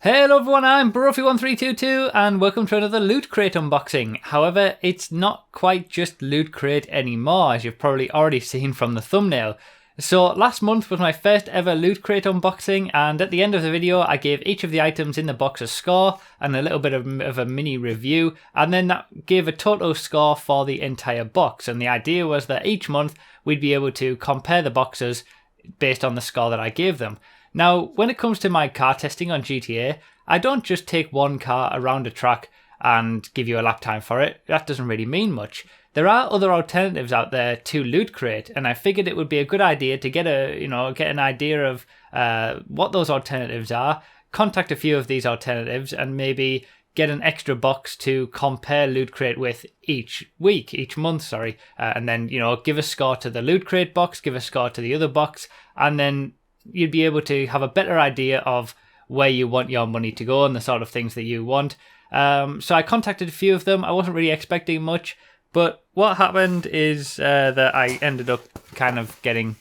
Hello everyone, I'm Brofi1322 and welcome to another Loot Crate unboxing. However, it's not quite just Loot Crate anymore, as you've probably already seen from the thumbnail. So last month was my first ever Loot Crate unboxing, and at the end of the video I gave each of the items in the box a score and a little bit of a mini review, and then that gave a total score for the entire box. And the idea was that each month we'd be able to compare the boxes based on the score that I gave them. Now, when it comes to my car testing on GTA, I don't just take one car around a track and give you a lap time for it. That doesn't really mean much. There are other alternatives out there to Loot Crate, and I figured it would be a good idea to get an idea of what those alternatives are, contact a few of these alternatives, and maybe get an extra box to compare Loot Crate with each month, and then, give a score to the Loot Crate box, give a score to the other box, and then you'd be able to have a better idea of where you want your money to go and the sort of things that you want. So I contacted a few of them. I wasn't really expecting much, but what happened is that I ended up kind of getting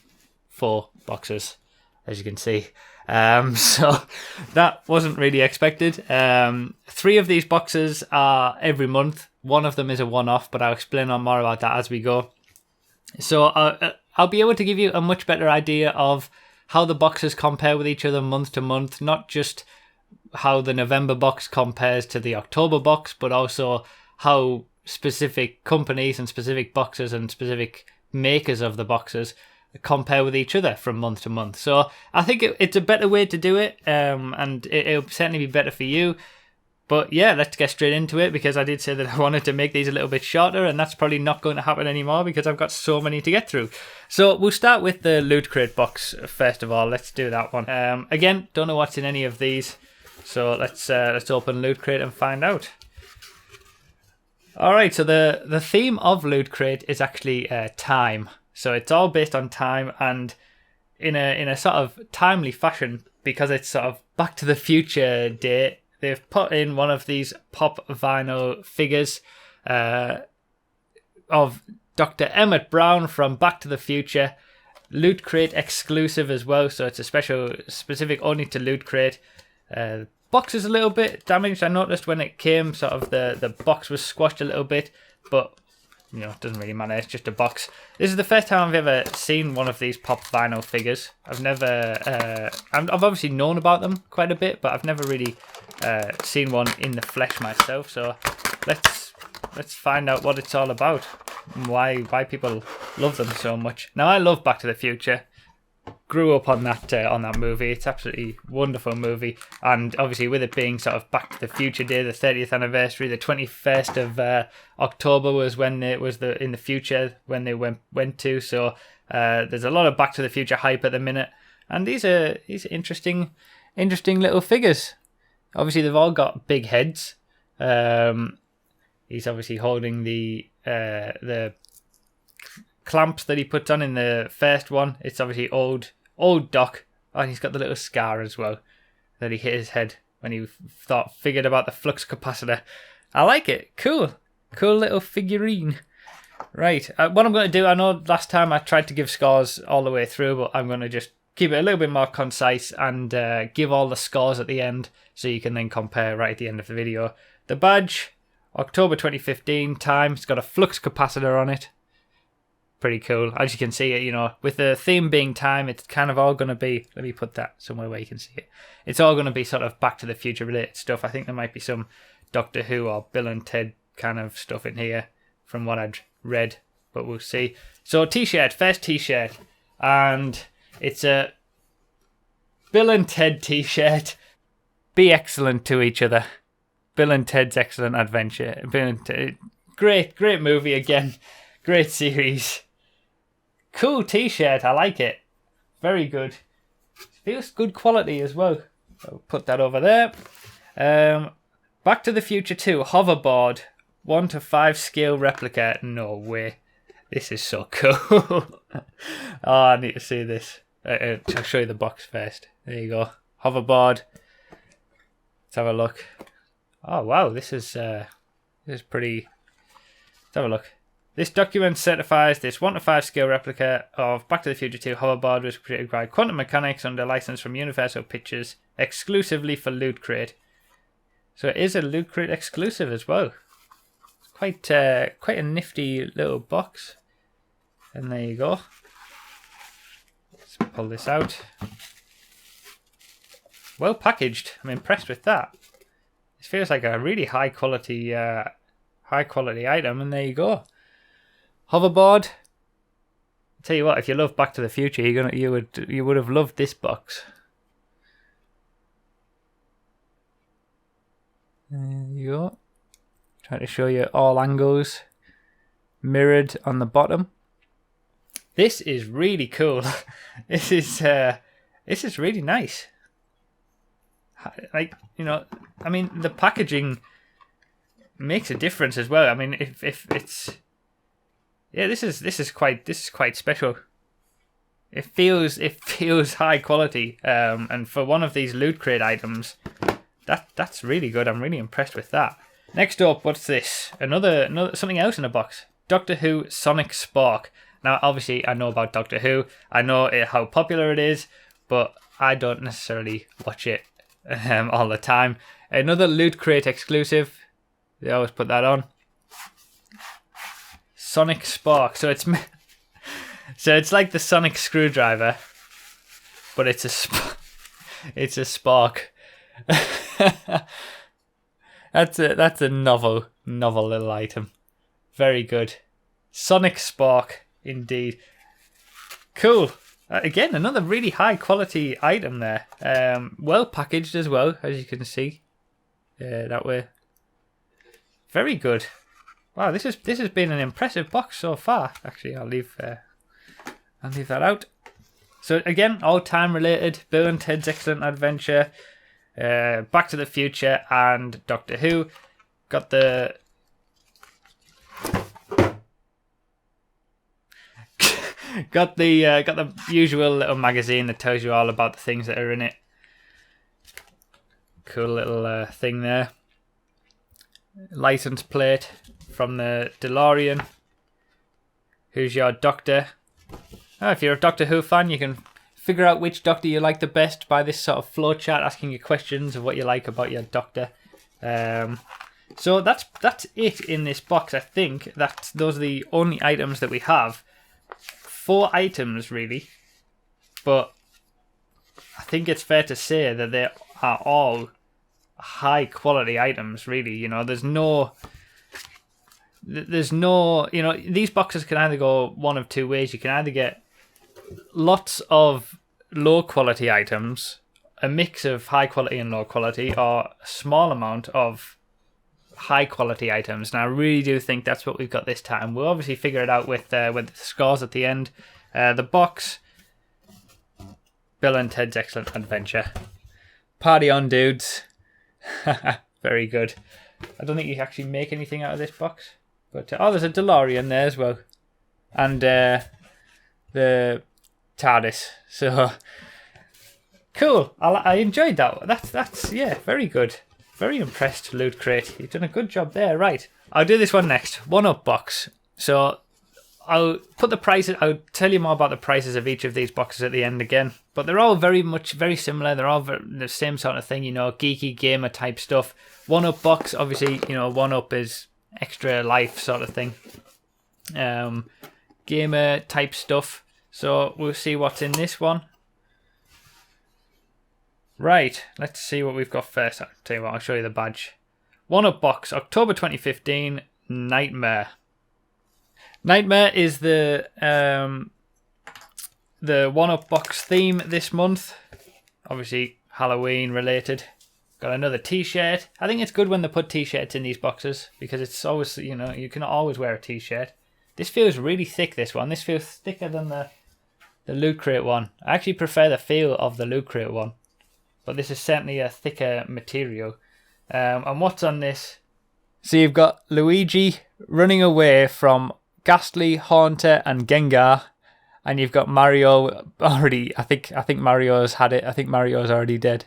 4 boxes, as you can see. So that wasn't really expected. 3 of these boxes are every month. One of them is a one-off, but I'll explain more about that as we go. So I'll be able to give you a much better idea of how the boxes compare with each other month to month, not just how the November box compares to the October box, but also how specific companies and specific boxes and specific makers of the boxes compare with each other from month to month. So I think it's a better way to do it, and it'll certainly be better for you. But yeah, let's get straight into it, because I did say that I wanted to make these a little bit shorter, and that's probably not going to happen anymore because I've got so many to get through. So we'll start with the Loot Crate box first of all. Let's do that one. Again, don't know what's in any of these, so let's open Loot Crate and find out. All right, so the theme of Loot Crate is actually time. So it's all based on time, and in a sort of timely fashion, because it's sort of Back to the Future day. They've put in one of these pop vinyl figures of Dr. Emmett Brown from Back to the Future. Loot Crate exclusive as well, so it's a specific only to Loot Crate. Box is a little bit damaged. I noticed when it came, sort of the box was squashed a little bit, but it doesn't really matter. It's just a box. This is the first time I've ever seen one of these pop vinyl figures. I've obviously known about them quite a bit, but I've never really seen one in the flesh myself. So let's find out what it's all about, and why people love them so much. Now, I love Back to the Future. Grew up on that movie. It's absolutely wonderful movie, and obviously with it being sort of Back to the Future Day, the 30th anniversary, the 21st of October was when it was in the future when they went to. So there's a lot of Back to the Future hype at the minute, and these are interesting little figures. Obviously they've all got big heads. He's obviously holding the clamps that he puts on in the first one. It's obviously old Doc, and he's got the little scar as well that he hit his head when he figured about the flux capacitor. I like it. Cool little figurine. Right, what I'm going to do, I know last time I tried to give scores all the way through, but I'm going to just keep it a little bit more concise and give all the scores at the end, so you can then compare right at the end of the video. The badge, October 2015, time. It's got a flux capacitor on it. Pretty cool. As you can see it, with the theme being time, it's kind of all going to be, let me put that somewhere where you can see it. It's all going to be sort of Back to the Future related stuff. I think there might be some Doctor Who or Bill and Ted kind of stuff in here from what I'd read, but we'll see. So t-shirt, first t-shirt, and it's a Bill and Ted t-shirt. Be excellent to each other. Bill and Ted's Excellent Adventure. Bill and Ted, great movie again. Great series. Cool t-shirt. I like it. Very good. Feels good quality as well. I'll put that over there. Back to the Future 2 hoverboard. 1 to 5 scale replica. No way. This is so cool. Oh, I need to see this. I'll show you the box first. There you go. Hoverboard. Let's have a look. Oh wow, this is pretty. Let's have a look. This document certifies this 1 to 5 scale replica of Back to the Future 2 hoverboard was created by Quantum Mechanics under license from Universal Pictures exclusively for Loot Crate. So it is a Loot Crate exclusive as well. It's quite a nifty little box. And there you go. Let's pull this out. Well packaged. I'm impressed with that. This feels like a really high quality item, and there you go. Hoverboard. I'll tell you what, if you love Back to the Future, you would have loved this box. There you go. Trying to show you all angles mirrored on the bottom. This is really cool. This is really nice. Like, you know, I mean, the packaging makes a difference as well. I mean, if it's, yeah, this is quite special. It feels high quality. And for one of these Loot Crate items, that's really good. I'm really impressed with that. Next up, what's this? Another something else in a box. Doctor Who Sonic Spark. Now, obviously, I know about Doctor Who. I know how popular it is, but I don't necessarily watch it all the time. Another Loot Crate exclusive. They always put that on. Sonic Spark. So it's like the Sonic screwdriver, but it's a spark. That's a novel little item. Very good. Sonic Spark, indeed. Cool. Again, another really high quality item there. Well packaged as well, as you can see. That way. Very good. Wow, this has been an impressive box so far. Actually, I'll leave that out. So again, all time related. Bill and Ted's Excellent Adventure, Back to the Future, and Doctor Who. Got the usual little magazine that tells you all about the things that are in it. Cool little thing there. License plate from the DeLorean. Who's your doctor? Oh, if you're a Doctor Who fan, you can figure out which doctor you like the best by this sort of flowchart, asking you questions of what you like about your doctor. So that's it in this box. I think that those are the only items that we have. 4 items really, but I think it's fair to say that they are all high quality items. Really, you know, there's no, you know, these boxes can either go one of two ways. You can either get lots of low quality items, a mix of high quality and low quality, or a small amount of high quality items. And I really do think that's what we've got this time. We'll obviously figure it out with the scores at the end. The box, Bill and Ted's Excellent Adventure. Party on, dudes. Very good. I don't think you can actually make anything out of this box, but there's a DeLorean there as well, and the TARDIS. So cool. I enjoyed that. That's yeah, very good. Very impressed, Loot Crate. You've done a good job there. Right, I'll do this one next. 1UP box. So I'll put the prices. I'll tell you more about the prices of each of these boxes at the end again. But they're all very similar. They're all the same sort of thing, you know, geeky gamer type stuff. 1UP box, obviously, you know, 1UP is extra life sort of thing. Gamer type stuff. So we'll see what's in this one. Right, let's see what we've got first. I'll tell you what, I'll show you the badge. 1UP box, October 2015, Nightmare. Nightmare is the 1UP box theme this month. Obviously, Halloween related. Got another t-shirt. I think it's good when they put t-shirts in these boxes, because it's always, you know, you can always wear a t-shirt. This feels really thick, this one. This feels thicker than the Loot Crate one. I actually prefer the feel of the Loot Crate one. But this is certainly a thicker material. And what's on this? So you've got Luigi running away from Ghastly, Haunter, and Gengar. And you've got Mario already. I think Mario's had it. I think Mario's already dead.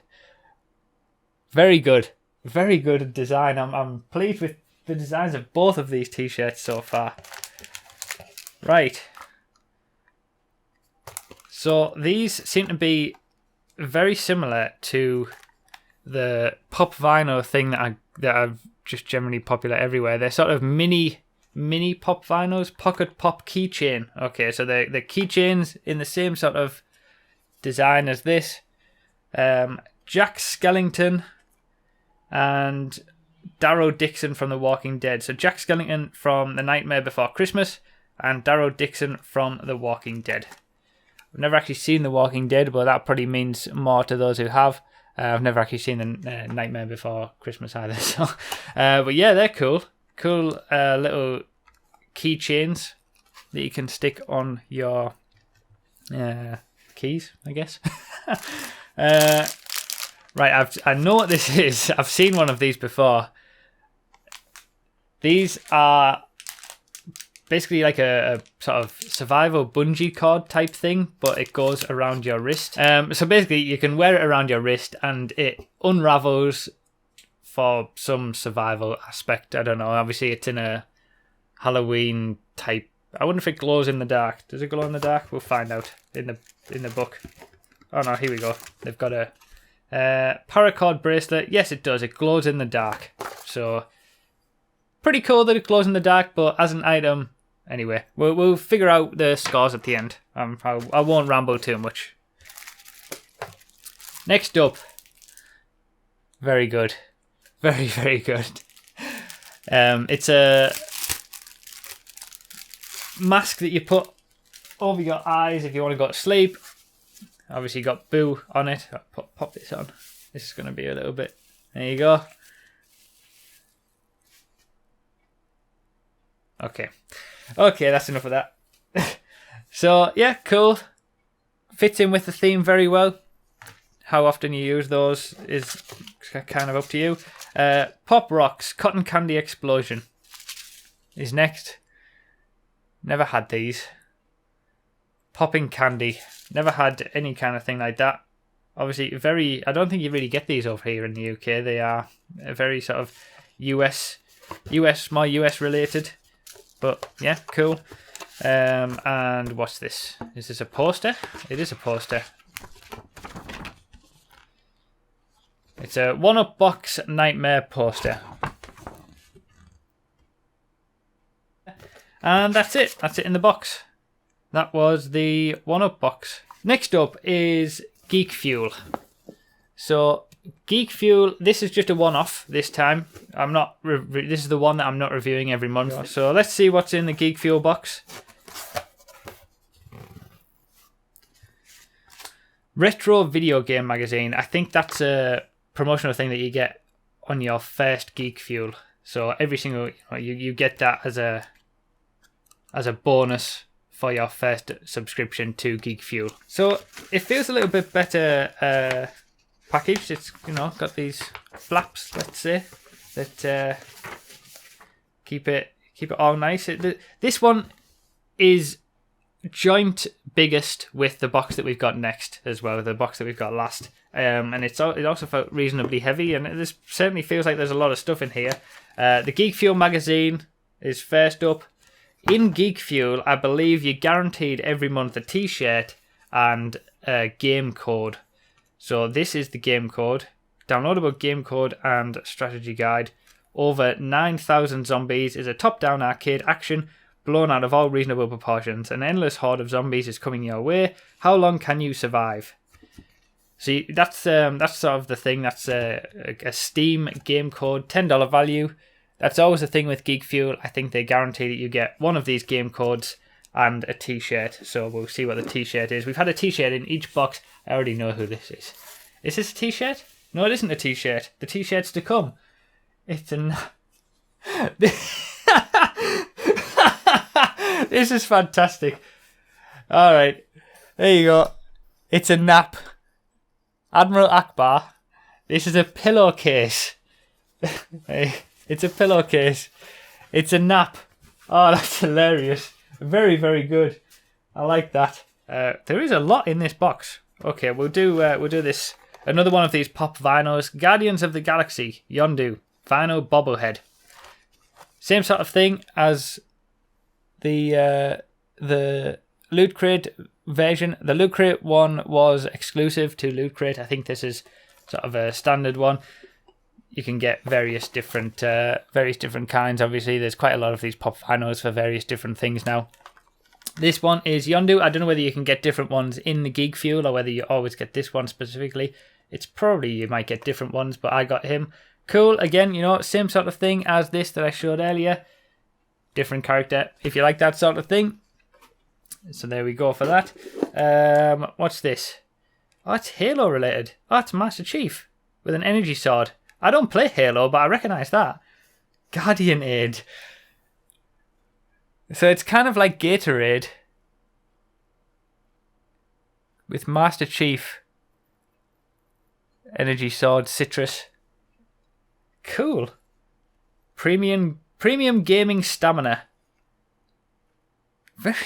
Very good. Very good design. I'm pleased with the designs of both of these t-shirts so far. Right. So these seem to be very similar to the pop vinyl thing that are just generally popular everywhere. They're sort of mini pop vinyls, pocket pop keychain. Okay, so the keychains in the same sort of design as this. Jack Skellington and Darrow Dixon from The Walking Dead. So Jack Skellington from The Nightmare Before Christmas and Darrow Dixon from The Walking Dead. I've never actually seen The Walking Dead, but that probably means more to those who have. I've never actually seen The Nightmare Before Christmas either. So, but yeah, they're cool. Cool little keychains that you can stick on your keys, I guess. Right, I know what this is. I've seen one of these before. These are basically like a sort of survival bungee cord type thing, but it goes around your wrist. So basically you can wear it around your wrist and it unravels for some survival aspect. I don't know. Obviously it's in a Halloween type. I wonder if it glows in the dark. Does it glow in the dark? We'll find out in the book. Oh no, here we go. They've got a paracord bracelet. Yes, it does. It glows in the dark. So pretty cool that it glows in the dark, but as an item, anyway, we'll figure out the scores at the end. I won't ramble too much. Next up, very good, very, very good. It's a mask that you put over your eyes if you want to go to sleep. Obviously you got Boo on it. I'll pop this on. This is going to be a little bit. There you go. Okay, that's enough of that. So yeah, cool. Fits in with the theme very well. How often you use those is kind of up to you. Pop Rocks Cotton Candy Explosion is next. Never had these. Popping candy. Never had any kind of thing like that. Obviously, I don't think you really get these over here in the UK. They are very sort of more US related. But yeah, cool. And what's this? Is this a poster? It is a poster. It's a 1-Up Box Nightmare poster. And that's it. That's it in the box. That was the 1-Up box. Next up is Geek Fuel. So Geek Fuel, this is just a one-off this time. This is the one that I'm not reviewing every month. So let's see what's in the Geek Fuel box. Retro Video Game Magazine. I think that's a promotional thing that you get on your first Geek Fuel. So every single you get that as a bonus for your first subscription to Geek Fuel. So it feels a little bit better packaged. It's got these flaps, let's say, that keep it all nice. This one is joint biggest with the box that we've got next as well, the box that we've got last. And it also felt reasonably heavy, and this certainly feels like there's a lot of stuff in here. The Geek Fuel magazine is first up. In Geek Fuel, I believe you're guaranteed every month a t-shirt and a game code. So this is the game code. Downloadable game code and strategy guide. Over 9,000 zombies is a top-down arcade action blown out of all reasonable proportions. An endless horde of zombies is coming your way. How long can you survive? See, that's sort of the thing. That's a Steam game code, $10 value. That's always the thing with Geek Fuel. I think they guarantee that you get one of these game codes and a t-shirt. So we'll see what the t-shirt is. We've had a t-shirt in each box. I already know who this is. Is this a t-shirt? No, it isn't a t-shirt. The t-shirt's to come. It's a... This is fantastic. Alright. There you go. It's a nap. Admiral Akbar. This is a pillowcase. Hey. It's a pillowcase. It's a nap. Oh, that's hilarious. Very, very good. I like that. There is a lot in this box. Okay, we'll do this. Another one of these pop vinyls. Guardians of the Galaxy. Yondu. Vinyl bobblehead. Same sort of thing as the Loot Crate version. The Loot Crate one was exclusive to Loot Crate. I think this is sort of a standard one. You can get various different kinds. Obviously, there's quite a lot of these pop vinyls for various different things now. This one is Yondu. I don't know whether you can get different ones in the Geek Fuel or whether you always get this one specifically. It's probably you might get different ones, but I got him. Cool. Again, you know, same sort of thing as this that I showed earlier. Different character, if you like that sort of thing. So there we go for that. What's this? Oh, it's Halo related. Oh, it's Master Chief with an energy sword. I don't play Halo, but I recognise that. Guardian Aid. So it's kind of like Gatorade with Master Chief, energy sword, citrus. Cool. Premium gaming stamina. Very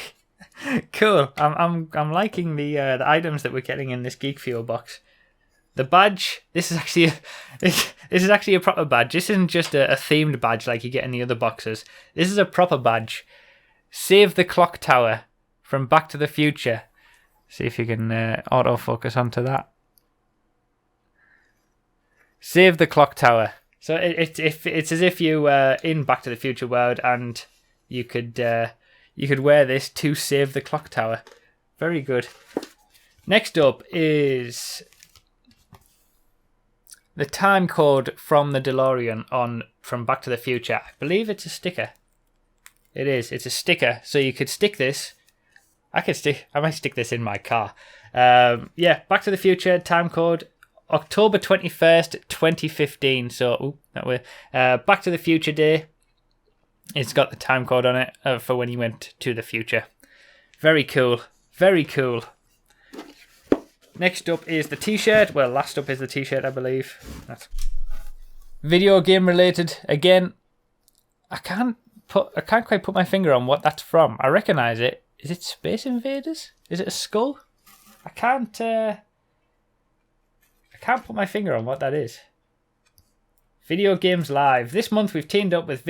cool. I'm liking the items that we're getting in this Geek Fuel box. The badge. This is actually a proper badge. This isn't just a themed badge like you get in the other boxes. This is a proper badge. Save the clock tower from Back to the Future. See if you can autofocus onto that. Save the clock tower. So it's as if you were in Back to the Future world and you could wear this to save the clock tower. Very good. Next up is the time code from the DeLorean from Back to the Future. I believe it's a sticker. It is. It's a sticker. So you could stick this. I might stick this in my car. Yeah, Back to the Future time code October 21st, 2015. So that way. Back to the Future Day. It's got the time code on it for when you went to the future. Very cool. Very cool. Next up is the t-shirt. Well, last up is the t-shirt, I believe. That's video game related. Again, I can't quite put my finger on what that's from. I recognise it. Is it Space Invaders? Is it a skull? I can't put my finger on what that is. Video Games Live. This month we've teamed up with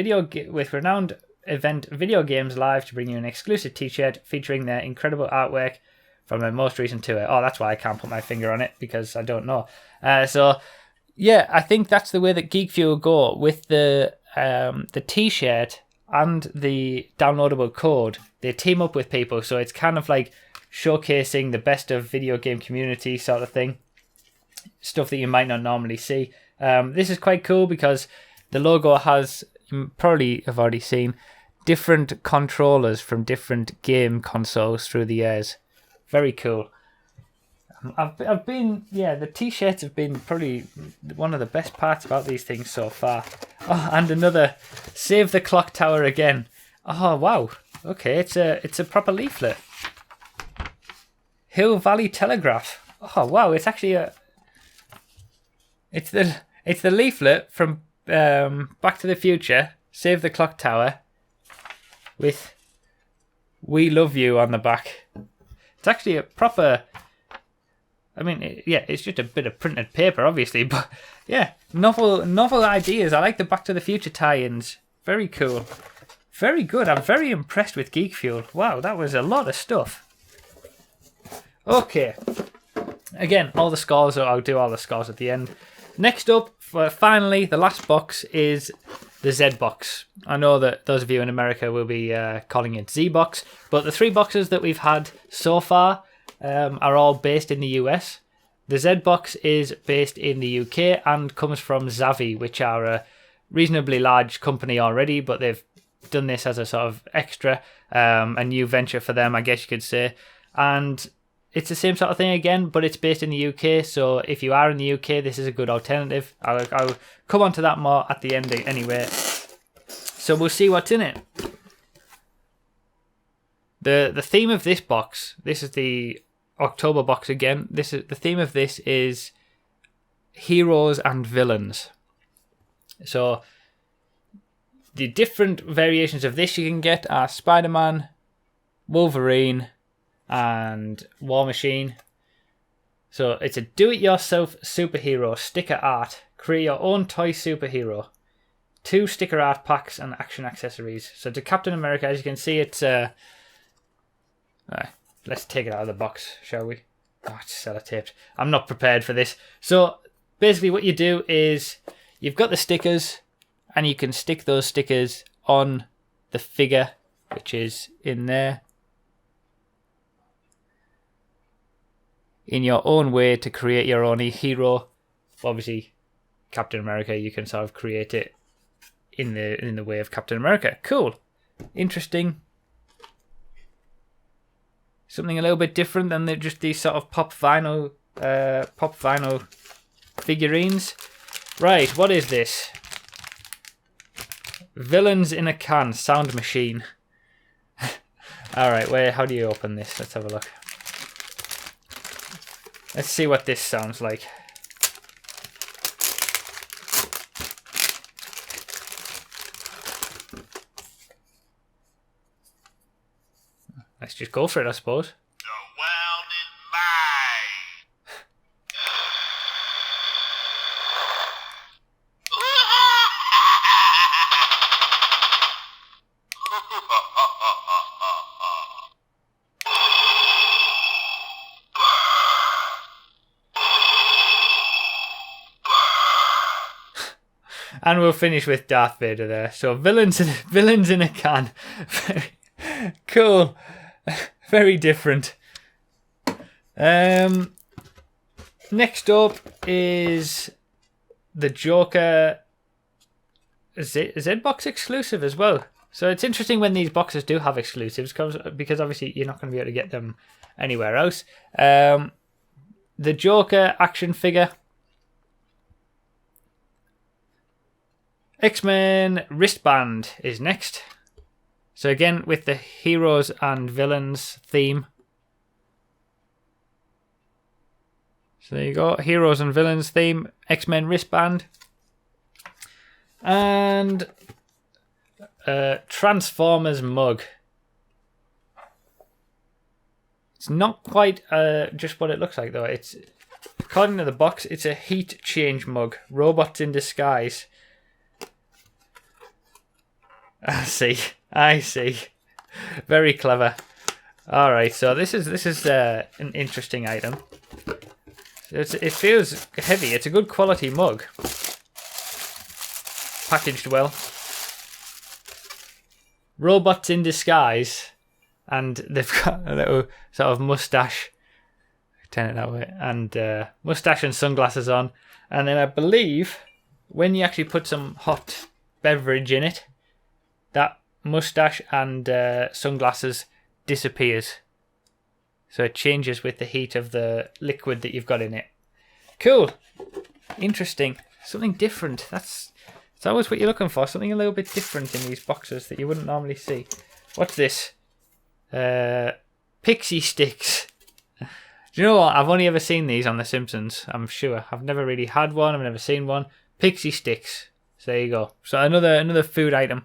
renowned event Video Games Live to bring you an exclusive t-shirt featuring their incredible artwork from their most recent tour. Oh, that's why I can't put my finger on it, because I don't know. So, yeah, I think that's the way that Geek Fuel go with the t-shirt and the downloadable code. They team up with people, so it's kind of like showcasing the best of video game community sort of thing. Stuff that you might not normally see. This is quite cool because the logo has, you probably have already seen, different controllers from different game consoles through the years. Very cool. I've been, yeah, the t-shirts have been probably one of the best parts about these things so far. Oh, and another, Save the Clock Tower again. Oh, wow. Okay, it's a proper leaflet. Hill Valley Telegraph. Oh, wow, it's actually it's the leaflet from Back to the Future, Save the Clock Tower, with We Love You on the back. It's actually a proper, I mean, yeah, it's just a bit of printed paper, obviously, but yeah, novel ideas. I like the Back to the Future tie-ins. Very cool. Very good. I'm very impressed with Geek Fuel. Wow, that was a lot of stuff. Okay. Again, all the scores, I'll do all the scores at the end. Next up, finally, the last box is the ZBOX. I know that those of you in America will be calling it ZBOX, but the 3 boxes that we've had so far are all based in the US. The ZBOX is based in the UK and comes from Zavvi, which are a reasonably large company already, but they've done this as a sort of extra, a new venture for them, I guess you could say. And it's the same sort of thing again, but it's based in the UK, so if you are in the UK, this is a good alternative. I'll come on to that more at the end anyway. So we'll see what's in it. The theme of this box, this is the October box again. The theme of this is heroes and villains. So the different variations of this you can get are Spider-Man, Wolverine, and War Machine. So it's a do-it-yourself superhero sticker art. Create your own toy superhero. 2 sticker art packs and action accessories. So to Captain America, as you can see, it's let's take it out of the box, shall we? Oh, it's sellotaped. I'm not prepared for this. So basically what you do is you've got the stickers and you can stick those stickers on the figure, which is in there, in your own way to create your own hero. Obviously, Captain America, you can sort of create it in the way of Captain America. Cool. Interesting. Something a little bit different than just these sort of pop vinyl figurines. Right, what is this? Villains in a Can sound machine. Alright, how do you open this? Let's have a look. Let's see what this sounds like. Let's just go for it, I suppose. The world is mine. And we'll finish with Darth Vader there. So villains in a can. Very cool. Very different. Next up is the Joker ZBOX exclusive as well. So it's interesting when these boxes do have exclusives, because obviously you're not going to be able to get them anywhere else. The Joker action figure. X-Men wristband is next. So again, with the heroes and villains theme. So there you go, heroes and villains theme, X-Men wristband. And Transformers mug. It's not quite just what it looks like though. It's, according to the box, it's a heat change mug. Robots in disguise. I see. Very clever. All right, so this is an interesting item. It feels heavy. It's a good quality mug. Packaged well. Robots in disguise, and they've got a little sort of mustache. Turn it that way, and mustache and sunglasses on. And then I believe when you actually put some hot beverage in it, that mustache and sunglasses disappears. So it changes with the heat of the liquid that you've got in it. Cool. Interesting. Something different. It's always what you're looking for. Something a little bit different in these boxes that you wouldn't normally see. What's this? Pixie sticks. Do you know what? I've only ever seen these on The Simpsons, I'm sure. I've never really had one. I've never seen one. Pixie sticks. So there you go. So another food item.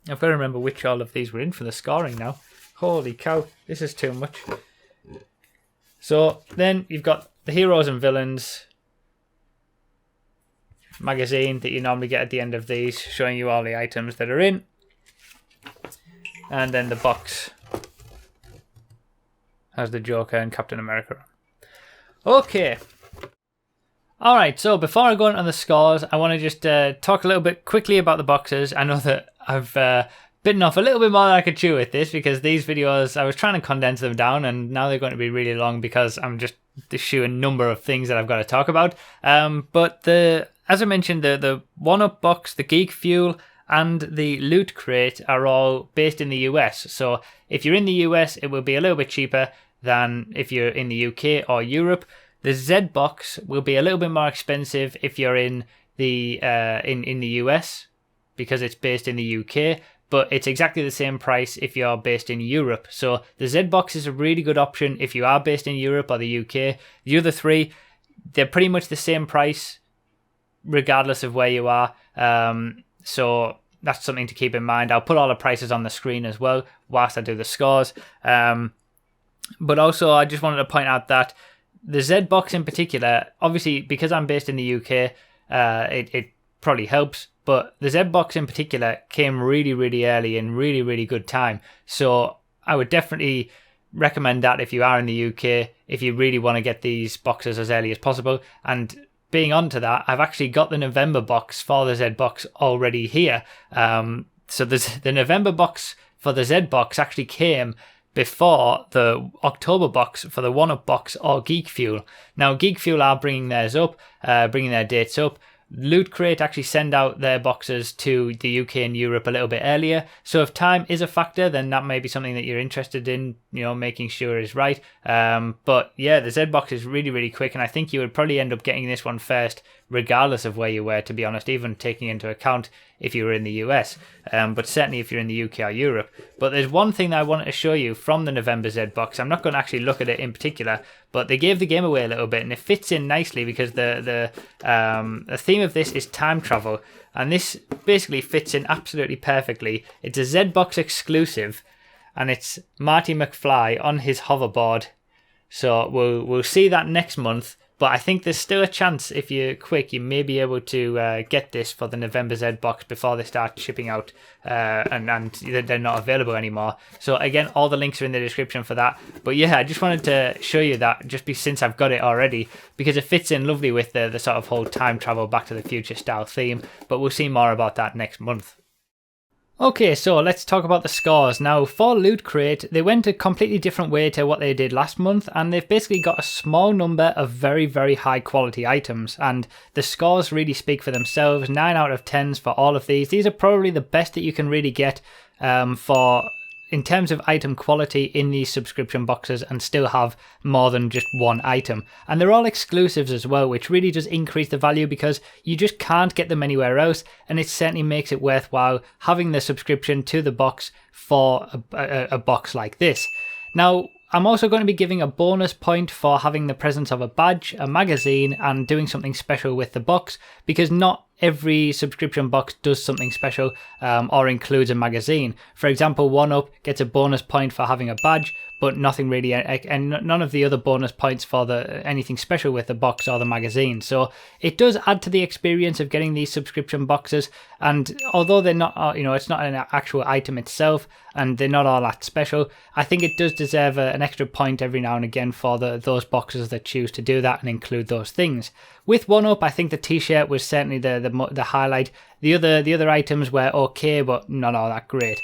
I've got to remember which all of these were in for the scoring now. Holy cow, this is too much. So then you've got the heroes and villains magazine that you normally get at the end of these, showing you all the items that are in. And then the box has the Joker and Captain America on. Okay. Alright, so before I go into the scores, I want to just talk a little bit quickly about the boxes. I know that I've bitten off a little bit more than I could chew with this, because these videos, I was trying to condense them down, and now they're going to be really long because I'm just the sheer number of things that I've got to talk about. But as I mentioned, the 1UP box, the Geek Fuel, and the Loot Crate are all based in the US. So if you're in the US, it will be a little bit cheaper than if you're in the UK or Europe. The ZBOX will be a little bit more expensive if you're in the in the US, because it's based in the UK, but it's exactly the same price if you're based in Europe. So the ZBOX is a really good option if you are based in Europe or the UK. The other three, they're pretty much the same price regardless of where you are. So that's something to keep in mind. I'll put all the prices on the screen as well whilst I do the scores. But also I just wanted to point out that the ZBOX in particular, obviously because I'm based in the UK, it probably helps. But the ZBOX in particular came really, really early in really, really good time. So I would definitely recommend that if you are in the UK, if you really want to get these boxes as early as possible. And being onto that, I've actually got the November box for the ZBOX already here. So the November box for the ZBOX actually came before the October box for the 1UP box or Geek Fuel. Now, Geek Fuel are bringing theirs up, bringing their dates up. Loot Crate actually send out their boxes to the UK and Europe a little bit earlier. So if time is a factor, then that may be something that you're interested in, making sure is right. But yeah, the ZBOX is really, really quick, and I think you would probably end up getting this one first, regardless of where you were, to be honest, even taking into account if you were in the US, but certainly if you're in the UK or Europe. But there's one thing that I wanted to show you from the November ZBOX. I'm not going to actually look at it in particular, but they gave the game away a little bit, and it fits in nicely because the theme of this is time travel, and this basically fits in absolutely perfectly. It's a ZBOX exclusive, and it's Marty McFly on his hoverboard. So we'll see that next month. But I think there's still a chance, if you're quick, you may be able to get this for the November ZBOX before they start shipping out and they're not available anymore. So again, all the links are in the description for that. But yeah, I just wanted to show you that since I've got it already, because it fits in lovely with the sort of whole time travel, Back to the Future style theme. But we'll see more about that next month. Okay, so let's talk about the scores. Now, for Loot Crate, they went a completely different way to what they did last month, and they've basically got a small number of very, very high quality items, and the scores really speak for themselves. 9 out of 10s for all of these. These are probably the best that you can really get in terms of item quality in these subscription boxes, and still have more than just one item. And they're all exclusives as well, which really does increase the value because you just can't get them anywhere else, and it certainly makes it worthwhile having the subscription to the box for a box like this. Now, I'm also going to be giving a bonus point for having the presence of a badge, a magazine, and doing something special with the box, because not every subscription box does something special or includes a magazine. For example, 1UP gets a bonus point for having a badge, but nothing really, and none of the other bonus points for anything special with the box or the magazine. So it does add to the experience of getting these subscription boxes, and although they're not, it's not an actual item itself, and they're not all that special, I think it does deserve an extra point every now and again for those boxes that choose to do that and include those things. With 1UP, I think the t-shirt was certainly the highlight. The other items were okay, but not all that great.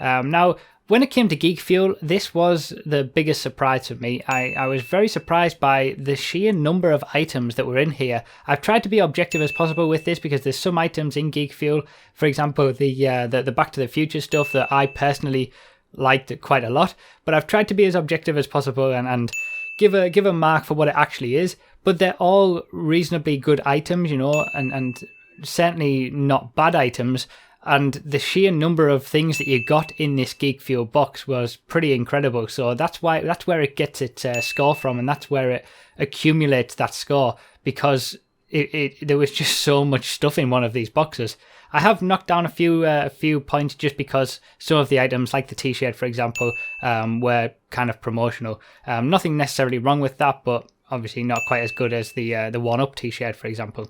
Now, when it came to Geek Fuel, this was the biggest surprise for me. I was very surprised by the sheer number of items that were in here. I've tried to be objective as possible with this because there's some items in Geek Fuel, for example, the Back to the Future stuff that I personally liked quite a lot, but I've tried to be as objective as possible and give a mark for what it actually is. But they're all reasonably good items, and certainly not bad items. And the sheer number of things that you got in this Geek Fuel box was pretty incredible. So that's where it gets its score from, and that's where it accumulates that score, because there was just so much stuff in one of these boxes. I have knocked down a few points just because some of the items, like the t-shirt for example, were kind of promotional. Nothing necessarily wrong with that, but obviously not quite as good as the 1UP t-shirt, for example.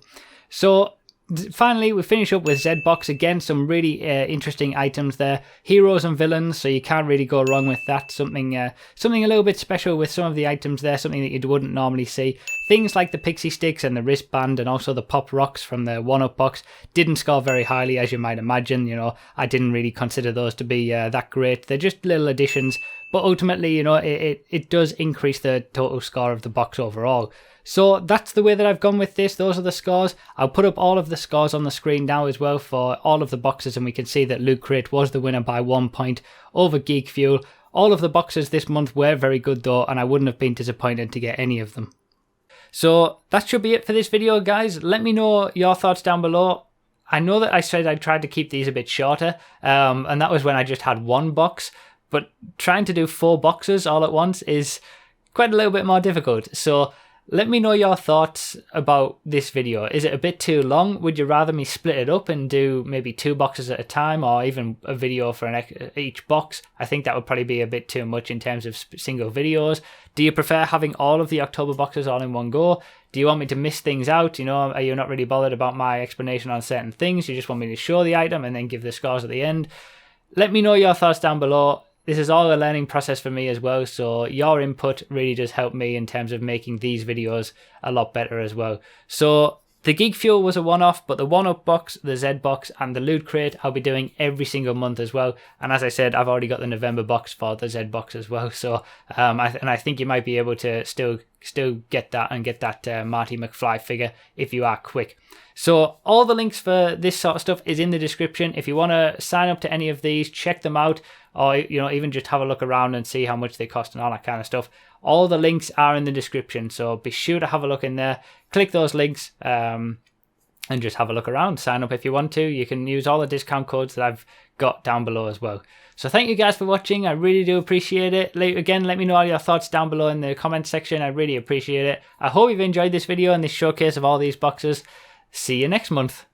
So finally, we finish up with ZBOX. Again, some really interesting items there. Heroes and villains, so you can't really go wrong with that. Something a little bit special with some of the items there, something that you wouldn't normally see. Things like the pixie sticks and the wristband and also the pop rocks from the 1UP box didn't score very highly, as you might imagine. I didn't really consider those to be that great. They're just little additions, but ultimately, it does increase the total score of the box overall. So that's the way that I've gone with this. Those are the scores. I'll put up all of the scores on the screen now as well for all of the boxes, and we can see that Loot Crate was the winner by 1 point over Geek Fuel. All of the boxes this month were very good though, and I wouldn't have been disappointed to get any of them. So that should be it for this video, guys. Let me know your thoughts down below. I know that I said I tried to keep these a bit shorter, and that was when I just had one box, but trying to do 4 boxes all at once is quite a little bit more difficult. So let me know your thoughts about this video. Is it a bit too long? Would you rather me split it up and do maybe 2 boxes at a time, or even a video for each box? I think that would probably be a bit too much in terms of single videos. Do you prefer having all of the October boxes all in one go? Do you want me to miss things out? Are you not really bothered about my explanation on certain things? You just want me to show the item and then give the scores at the end? Let me know your thoughts down below. This is all a learning process for me as well, so your input really does help me in terms of making these videos a lot better as well. So The Geek Fuel was a one-off, but the 1-Up box, the ZBOX, and the Loot Crate I'll be doing every single month as well. And as I said, I've already got the November box for the ZBOX as well. So, I think you might be able to still get that and get that Marty McFly figure if you are quick. So all the links for this sort of stuff is in the description. If you want to sign up to any of these, check them out, or even just have a look around and see how much they cost and all that kind of stuff. All the links are in the description, so be sure to have a look in there. Click those links and just have a look around. Sign up if you want to. You can use all the discount codes that I've got down below as well. So thank you guys for watching. I really do appreciate it. Again, let me know all your thoughts down below in the comment section. I really appreciate it. I hope you've enjoyed this video and this showcase of all these boxes. See you next month.